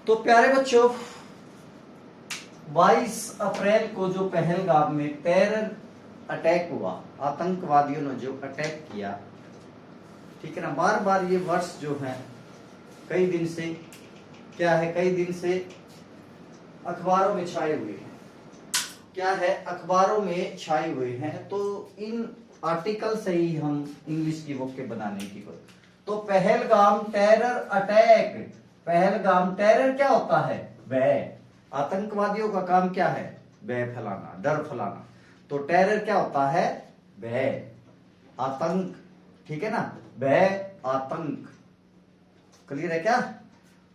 तो प्यारे बच्चों, 22 अप्रैल को जो पहलगाम में टेरर अटैक हुआ, आतंकवादियों ने जो अटैक किया, ठीक है ना, बार बार ये वर्ड्स जो हैं कई दिन से क्या है, कई दिन से अखबारों में छाए हुए हैं। क्या है, अखबारों में छाए हुए हैं। तो इन आर्टिकल से ही हम इंग्लिश की बुक के बनाने की कोशिश। तो Pahalgam terror attack, Pahalgam terror क्या होता है, भय। आतंकवादियों का काम क्या है, भय फैलाना, डर फैलाना। तो टेरर क्या होता है, भय, आतंक, ठीक है ना, भय, आतंक। क्लियर है क्या?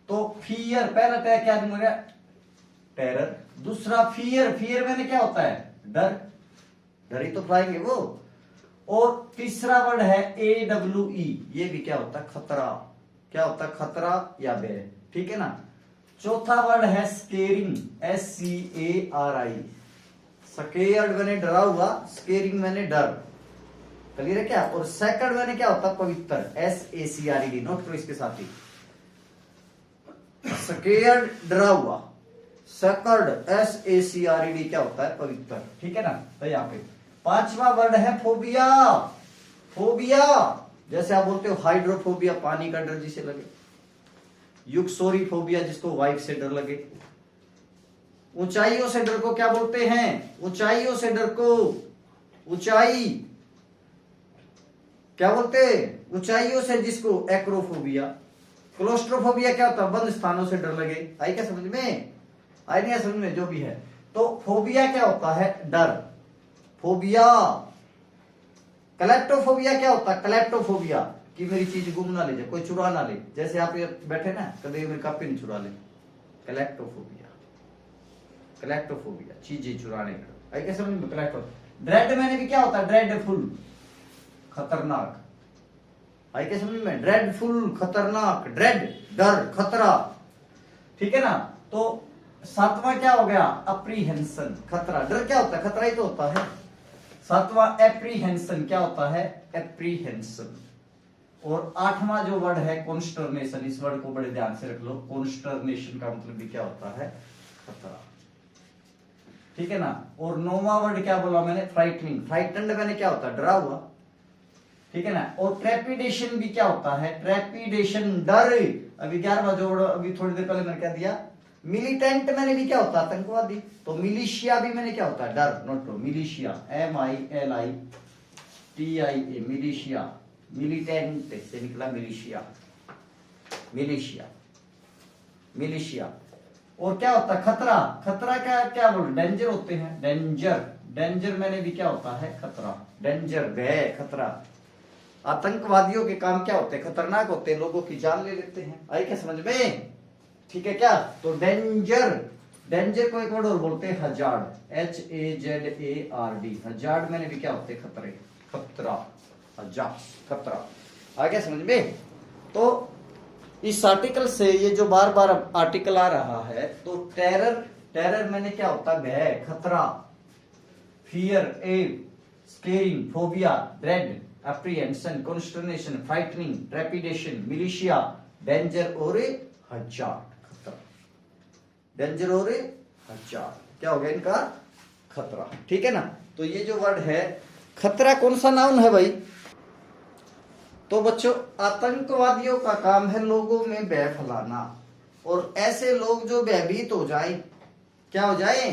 तो फियर, पहला अटैक क्या हो गया, टेरर। दूसरा फियर, फियर मैंने क्या होता है, डर, डर ही तो फैलाएंगे वो। और तीसरा वर्ड है AWE, ये भी क्या होता है, खतरा। क्या होता है, खतरा या भय, ठीक है ना। चौथा वर्ड है स्केरिंग, SCARI, स्केयर्ड मैंने डरा हुआ, स्केरिंग मैंने डर। क्लियर है क्या? और सेकंड मैंने क्या होता है, पवित्र, SACRED, नोट करो इसके साथ ही, स्केयर्ड डरा हुआ, सेकंड SACRED क्या होता है, पवित्र, ठीक है ना। तो यहाँ पे पांचवा वर्ड है फोबिया, फोबिया जैसे आप बोलते हो हाइड्रोफोबिया, पानी का डर जिसे लगे, यूक्सोरी फोबिया जिसको वाइफ से डर लगे। ऊंचाइयों से डर को क्या बोलते हैं, ऊंचाइयों से डर को, ऊंचाई क्या बोलते हैं, ऊंचाइयों से जिसको एक्रोफोबिया। क्लोस्ट्रोफोबिया क्या होता है, बंद स्थानों से डर लगे। आई क्या समझ में, आई नहीं समझ में, जो भी है। तो फोबिया क्या होता है, डर, फोबिया। कलेप्टोफोबिया क्या होता है, कलेप्टोफोबिया कि मेरी चीज गुम ना ले जाए, कोई चुरा ना ले। जैसे आप ये बैठे ना, कभी मेरी कॉपी नहीं चुरा ले, कलेप्टोफोबिया, कलेप्टोफोबिया, चीजें चुराने का। आई क्या समझ में, कलेक्टो। ड्रेड मैंने भी क्या होता है, ड्रेडफुल, खतरनाक। आई क्या समझ में, ड्रेडफुल, खतरनाक, ड्रेड डर, खतरा, ठीक है ना। तो सातवां क्या हो गया, अप्रीहेंशन, खतरा। डर क्या होता है, खतरा ही तो होता है। सातवां एप्रीहेंशन, क्या होता है, एप्रीहेंशन। और आठवां जो वर्ड है कॉन्स्टर्नेशन, इस वर्ड को बड़े ध्यान से रख लो। कॉन्स्टर्नेशन का मतलब भी क्या होता है, खतरा, ठीक है ना। और नौवां वर्ड क्या बोला मैंने, फ्राइटनिंग, फ्राइटनड मैंने क्या होता है, डरा हुआ, ठीक है ना। और ट्रेपिडेशन भी क्या होता है, ट्रेपिडेशन, डर। अभी 11वां जो वर्ड अभी थोड़ी देर पहले मैंने क्या दिया, मिलिटेंट मैंने भी क्या होता है, आतंकवादी। तो मिलिशिया भी मैंने क्या होता है, डर, नोट लो, मिलिशिया, MILITIA, मिलिशिया, मिलिटेंट से निकला मिलिशिया, मिलिशिया, मिलिशिया। और क्या होता है, खतरा, खतरा क्या क्या बोल, डेंजर होते हैं, डेंजर, डेंजर मैंने भी क्या होता है, खतरा, डेंजर, भय, खतरा। आतंकवादियों के काम क्या होते हैं, खतरनाक होते हैं, लोगों की जान ले लेते हैं। आई क्या समझ में, ठीक है क्या। तो डेंजर, डेंजर को एक वर्ड और बोलते हैं हजार्ड, HAZARD, हजार्ड मैंने भी क्या होते हैं, खतरे, खतरा, हजार, खतरा। आ गया समझ में। तो इस आर्टिकल से ये जो बार बार आर्टिकल आ रहा है, तो टेरर, टेरर मैंने क्या होता है, भय, खतरा, fear, scaring, phobia, dread, apprehension, consternation, frightening, trepidation, militia, danger और हजार, खतरा, डेंजर और हजार, क्या हो गया इनका, खतरा, ठीक है ना। तो ये जो वर्ड है खतरा, कौन सा नाउन है भाई। तो बच्चों, आतंकवादियों का काम है लोगों में भय फैलाना, और ऐसे लोग जो भयभीत हो जाए, क्या हो जाए,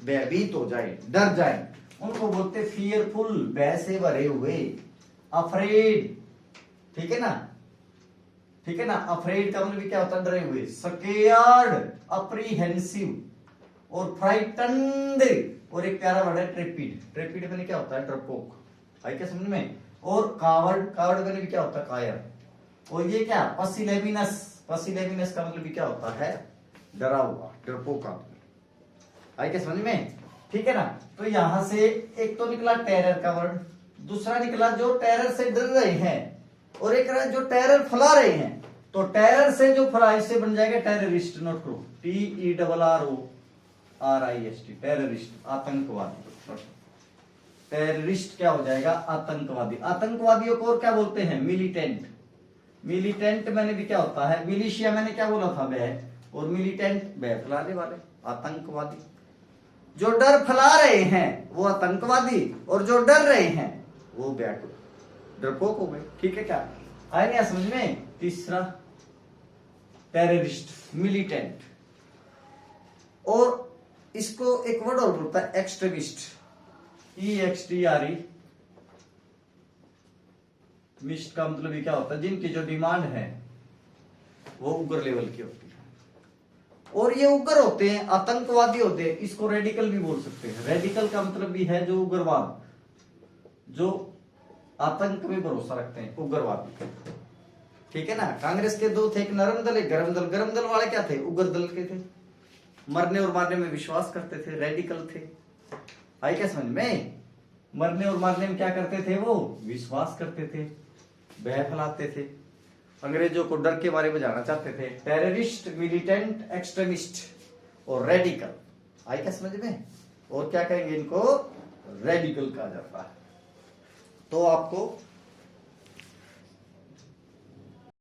भयभीत हो जाए, डर जाए, उनको बोलते फियरफुल, भय से भरे हुए, अफ्रेड, ठीक है ना, ठीक है ना। अफ्रेड का मतलब क्या होता है, डरे हुए, स्केयर्ड, अप्रीहेंसिव, और फ्राइटन्ड, और एक प्यारा वर्ड है ट्रेपिड, ट्रेपिड मैंने क्या होता है, डरपोक। आई क्या समझ में। और कावर्ड, कावर्ड मैंने भी क्या होता है, कायर। और ये क्या, पसिलेमिनस, पसिलेमिनस का मतलब भी क्या होता है, डरा हुआ, डरपोक आदमी। आई क्या समझ में, ठीक है ना। तो यहां से एक तो निकला टेरर का वर्ड, दूसरा निकला जो टेरर से डर रहे हैं, और एक जो टेरर फैला रहे हैं। तो टेरर से जो फैला, इससे बन जाएगा टेररिस्ट, नोट करो, TERRORIST, टेररिस्ट, आतंकवादी। टेररिस्ट क्या हो जाएगा, आतंकवादी। आतंकवादियों को और क्या बोलते हैं, मिलिटेंट, मिलिटेंट मैंने भी क्या होता है, मिलिशिया मैंने क्या बोला था, वह, और मिलिटेंट भय फैलाने वाले, आतंकवादी। जो डर फैला रहे हैं वो आतंकवादी, और जो डर रहे हैं वो डरपोक हो गए। ठीक है क्या, आया क्या समझ में? तीसरा टेररिस्ट, मिलिटेंट। और इसको एक वर्ड और बोलता है एक्सट्रीमिस्ट, EXTRE। मिस्ट का मतलब ये क्या होता है? जिनकी जो डिमांड है वो उग्र लेवल की होती है, और ये उग्र होते हैं, आतंकवादी होते हैं। इसको रेडिकल भी बोल सकते हैं। रेडिकल का मतलब भी है जो उग्रवाद, जो आतंक में भरोसा रखते हैं, उग्रवादी। ठीक है ना। कांग्रेस के दो थे, एक नरम दल, एक गरम दल। गरम दल वाले क्या थे? उग्र दल के थे, मरने और मारने में विश्वास करते थे, रेडिकल थे। आई क्या समझ में? मरने और मारने में क्या करते थे? वो विश्वास करते थे, भय फैलाते थे, अंग्रेजों को डर के बारे में जानना चाहते थे। टेररिस्ट, मिलिटेंट, एक्सट्रीमिस्ट और रेडिकल। आई क्या समझ में? और क्या कहेंगे इनको? रेडिकल कहा जाता है। तो आपको